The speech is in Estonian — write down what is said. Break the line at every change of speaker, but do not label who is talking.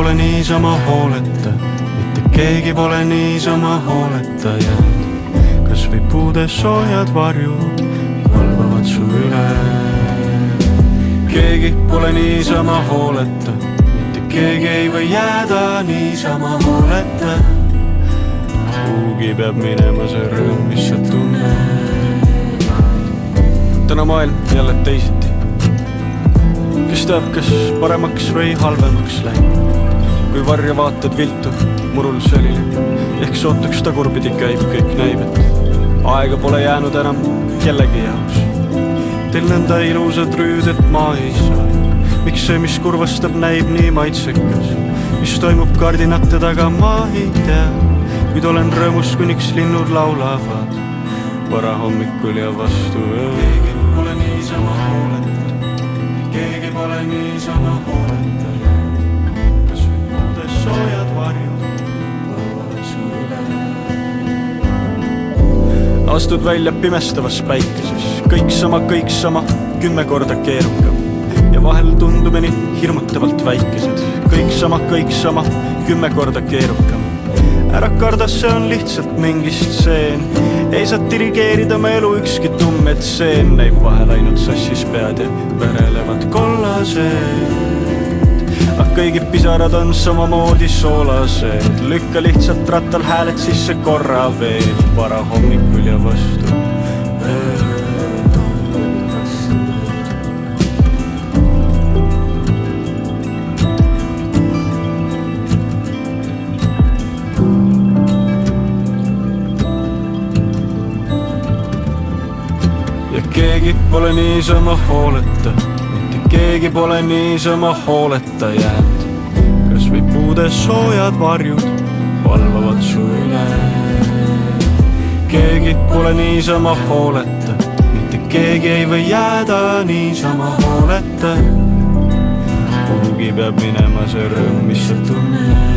pole niisama hooleta, mitte keegi pole niisama hooleta jäänud. Kas või puude soojad varjud valvavad su üle. Keegi pole niisama hooleta, mitte keegi ei või jääda niisama hooleta. Kuhugi peab minema see rõõm, mis sa tunned. Täna maailm jälle teisiti. Kes teab, kas paremaks või halvemaks läinud. Kui varja vaatad viltu, murul selline. Ehk sootuks tagurpidi käib, kõik näib, et aega pole jäänud enam kellegi jaoks. Teil nõnda ilusad rüüded ma ei saa. Miks see, mis kurvastab, näib nii maitsekas? Mis toimub kardinate taga, ma ei tea. Kuid olen rõõmus, kuniks linnud laulavad varahommikul ja vastu öö. Keegi pole niisama hooleta, keegi pole niisama hooleta. Kas või puudes soojad varjud valvavad su üle. Astud välja pimestavas päikeses, kõik sama, 10 korda keerukam. Ja vahel tundumeni hirmutavalt väikesed, kõik sama, 10 korda keerukam. Ära karda, see on lihtsalt mingi stseen. Ei saa dirigeerida me elu ükski tumm, et seen näib vahel ainult sassis pead ja verelevad kollased. Kõigi pisarad on samamoodi soolased. Lükka lihtsalt rattal hääled sisse korra veel, varahommikul ja vastu öö. Ja keegi pole niisama hooleta, mitte keegi pole niisama hooleta jäänud. Kas või puude soojad varjud valvavad su üle. Keegi pole niisama hooleta, mitte keegi ei või jääda niisama hooleta. Kuhugi peab minema see rõõm, mis sa tunned.